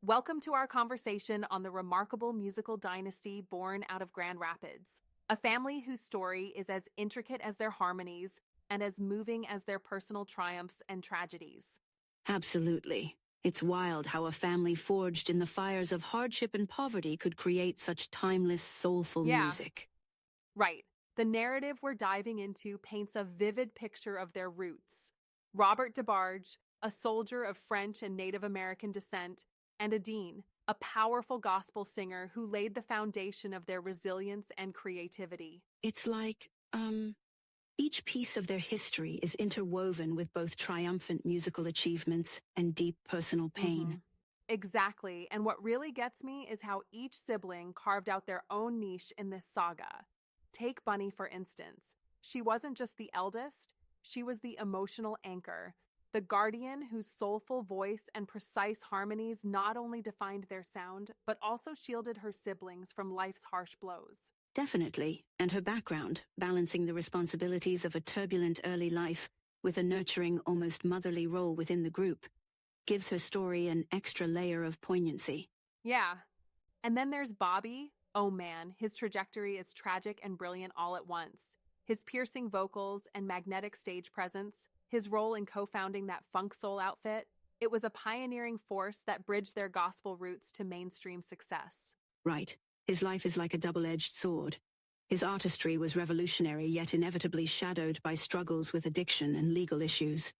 Welcome to our conversation on the remarkable musical dynasty born out of Grand Rapids, a family whose story is as intricate as their harmonies and as moving as their personal triumphs and tragedies. Absolutely. It's wild how a family forged in the fires of hardship and poverty could create such timeless, soulful music. Right. The narrative we're diving into paints a vivid picture of their roots. Robert DeBarge, a soldier of French and Native American descent, and Adine, a powerful gospel singer who laid the foundation of their resilience and creativity. It's like, each piece of their history is interwoven with both triumphant musical achievements and deep personal pain. Exactly, and what really gets me is how each sibling carved out their own niche in this saga. Take Bunny, for instance. She wasn't just the eldest, she was the emotional anchor, the guardian whose soulful voice and precise harmonies not only defined their sound, but also shielded her siblings from life's harsh blows. Definitely, and her background, balancing the responsibilities of a turbulent early life with a nurturing, almost motherly role within the group, gives her story an extra layer of poignancy. Yeah. And then there's Bobby. Oh man, his trajectory is tragic and brilliant all at once. His piercing vocals and magnetic stage presence, his role in co-founding that funk soul outfit, it was a pioneering force that bridged their gospel roots to mainstream success. Right. His life is like a double-edged sword. His artistry was revolutionary yet inevitably shadowed by struggles with addiction and legal issues.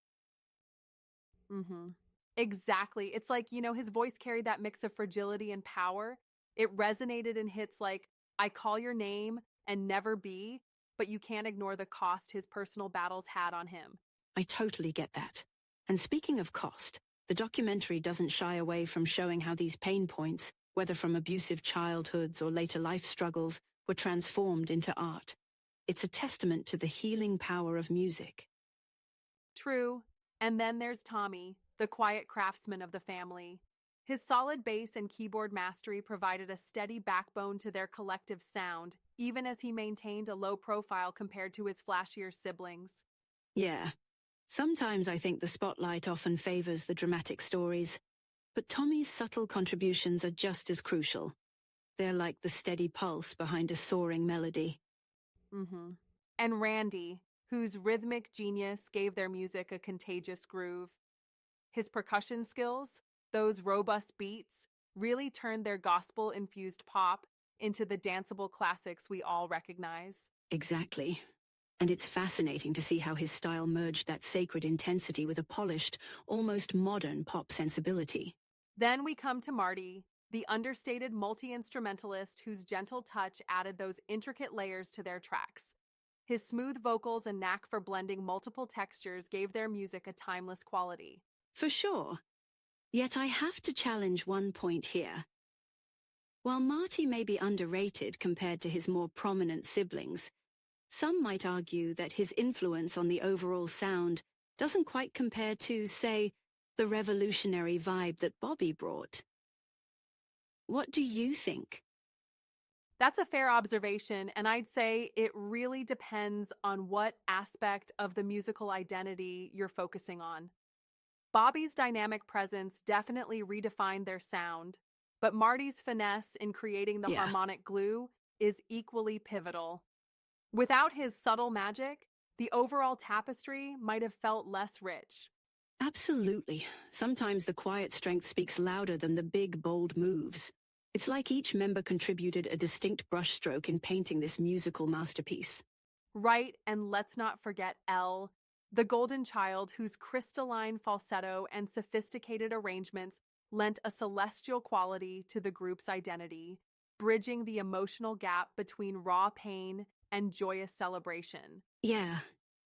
Exactly. It's like, his voice carried that mix of fragility and power. It resonated in hits like I Call Your Name and Never Be, but you can't ignore the cost his personal battles had on him. I totally get that. And speaking of cost, the documentary doesn't shy away from showing how these pain points, whether from abusive childhoods or later life struggles, were transformed into art. It's a testament to the healing power of music. True. And then there's Tommy, the quiet craftsman of the family. His solid bass and keyboard mastery provided a steady backbone to their collective sound, even as he maintained a low profile compared to his flashier siblings. Yeah. Sometimes I think the spotlight often favors the dramatic stories, but Tommy's subtle contributions are just as crucial. They're like the steady pulse behind a soaring melody. And Randy, whose rhythmic genius gave their music a contagious groove. His percussion skills, those robust beats, really turned their gospel-infused pop into the danceable classics we all recognize. Exactly. And it's fascinating to see how his style merged that sacred intensity with a polished, almost modern pop sensibility. Then we come to Marty, the understated multi-instrumentalist whose gentle touch added those intricate layers to their tracks. His smooth vocals and knack for blending multiple textures gave their music a timeless quality. For sure. Yet I have to challenge one point here. While Marty may be underrated compared to his more prominent siblings, some might argue that his influence on the overall sound doesn't quite compare to, say, the revolutionary vibe that Bobby brought. What do you think? That's a fair observation, and I'd say it really depends on what aspect of the musical identity you're focusing on. Bobby's dynamic presence definitely redefined their sound, but Marty's finesse in creating the harmonic glue is equally pivotal. Without his subtle magic, the overall tapestry might have felt less rich. Absolutely. Sometimes the quiet strength speaks louder than the big, bold moves. It's like each member contributed a distinct brushstroke in painting this musical masterpiece. Right, and let's not forget Elle, the golden child whose crystalline falsetto and sophisticated arrangements lent a celestial quality to the group's identity, bridging the emotional gap between raw pain and joyous celebration. Yeah,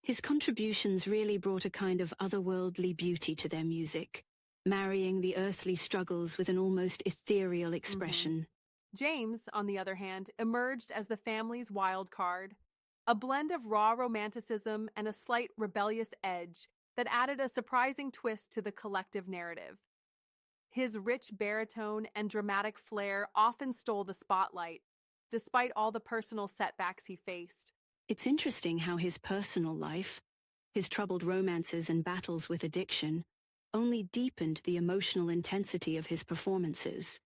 his contributions really brought a kind of otherworldly beauty to their music, marrying the earthly struggles with an almost ethereal expression. James, on the other hand, emerged as the family's wild card, a blend of raw romanticism and a slight rebellious edge that added a surprising twist to the collective narrative. His rich baritone and dramatic flair often stole the spotlight, despite all the personal setbacks he faced. It's interesting how his personal life, his troubled romances and battles with addiction, only deepened the emotional intensity of his performances.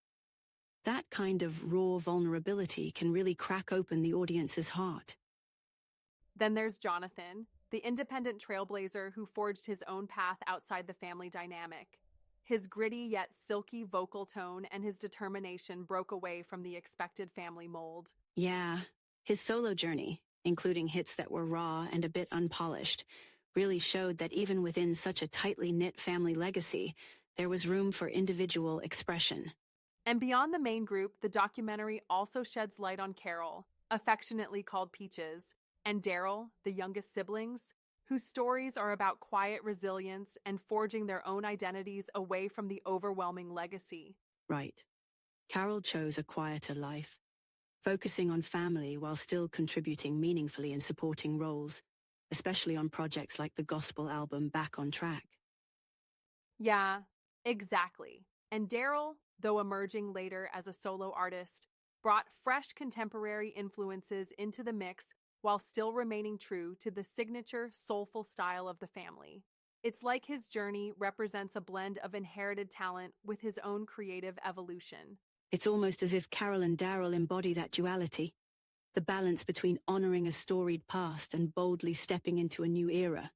That kind of raw vulnerability can really crack open the audience's heart. Then there's Jonathan, the independent trailblazer who forged his own path outside the family dynamic. His gritty yet silky vocal tone and his determination broke away from the expected family mold. Yeah, his solo journey, including hits that were raw and a bit unpolished, really showed that even within such a tightly knit family legacy, there was room for individual expression. And beyond the main group, the documentary also sheds light on Carol, affectionately called Peaches, and Daryl, the youngest siblings, whose stories are about quiet resilience and forging their own identities away from the overwhelming legacy. Right. Carol chose a quieter life, focusing on family while still contributing meaningfully in supporting roles, especially on projects like the gospel album Back on Track. Yeah, exactly. And Daryl, though emerging later as a solo artist, brought fresh contemporary influences into the mix while still remaining true to the signature soulful style of the family. It's like his journey represents a blend of inherited talent with his own creative evolution. It's almost as if Carol and Daryl embody that duality, the balance between honoring a storied past and boldly stepping into a new era.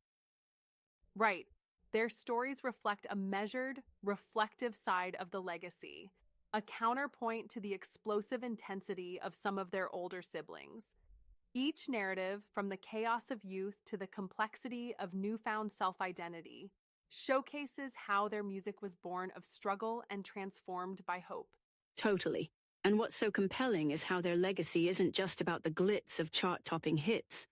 Right. Their stories reflect a measured, reflective side of the legacy, a counterpoint to the explosive intensity of some of their older siblings. Each narrative, from the chaos of youth to the complexity of newfound self-identity, showcases how their music was born of struggle and transformed by hope. Totally. And what's so compelling is how their legacy isn't just about the glitz of chart-topping hits.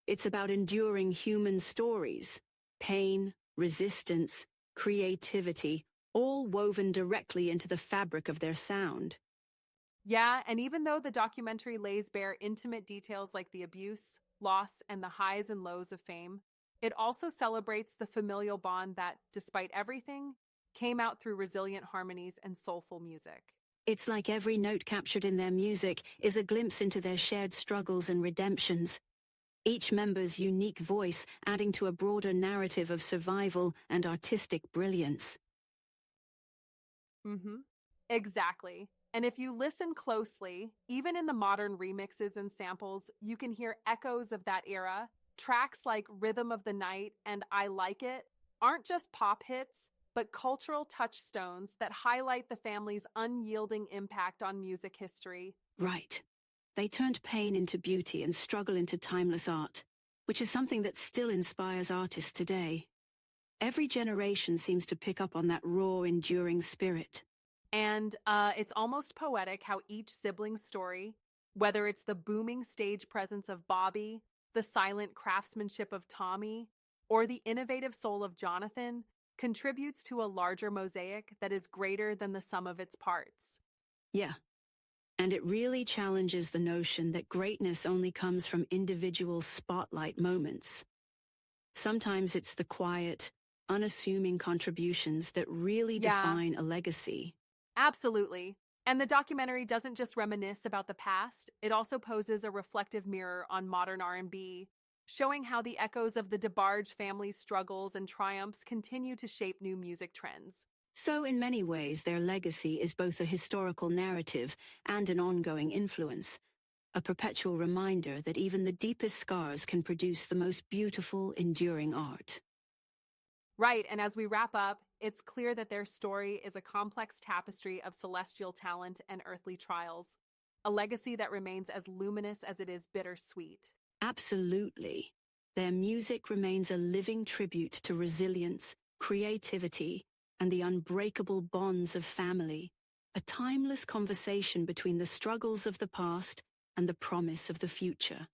It's about enduring human stories, pain, resistance, creativity, all woven directly into the fabric of their sound. Yeah, and even though the documentary lays bare intimate details like the abuse, loss, and the highs and lows of fame, it also celebrates the familial bond that, despite everything, came out through resilient harmonies and soulful music. It's like every note captured in their music is a glimpse into their shared struggles and redemptions, each member's unique voice adding to a broader narrative of survival and artistic brilliance. Exactly. And if you listen closely, even in the modern remixes and samples, you can hear echoes of that era. Tracks like Rhythm of the Night and I Like It aren't just pop hits, but cultural touchstones that highlight the family's unyielding impact on music history. Right. They turned pain into beauty and struggle into timeless art, which is something that still inspires artists today. Every generation seems to pick up on that raw, enduring spirit. And it's almost poetic how each sibling's story, whether it's the booming stage presence of Bobby, the silent craftsmanship of Tommy, or the innovative soul of Jonathan, contributes to a larger mosaic that is greater than the sum of its parts. Yeah. And it really challenges the notion that greatness only comes from individual spotlight moments. Sometimes it's the quiet, unassuming contributions that really define a legacy. Absolutely. And the documentary doesn't just reminisce about the past, it also poses a reflective mirror on modern R&B, showing how the echoes of the DeBarge family's struggles and triumphs continue to shape new music trends. So in many ways, their legacy is both a historical narrative and an ongoing influence, a perpetual reminder that even the deepest scars can produce the most beautiful, enduring art. Right, and as we wrap up, it's clear that their story is a complex tapestry of celestial talent and earthly trials, a legacy that remains as luminous as it is bittersweet. Absolutely. Their music remains a living tribute to resilience, creativity, and the unbreakable bonds of family, a timeless conversation between the struggles of the past and the promise of the future.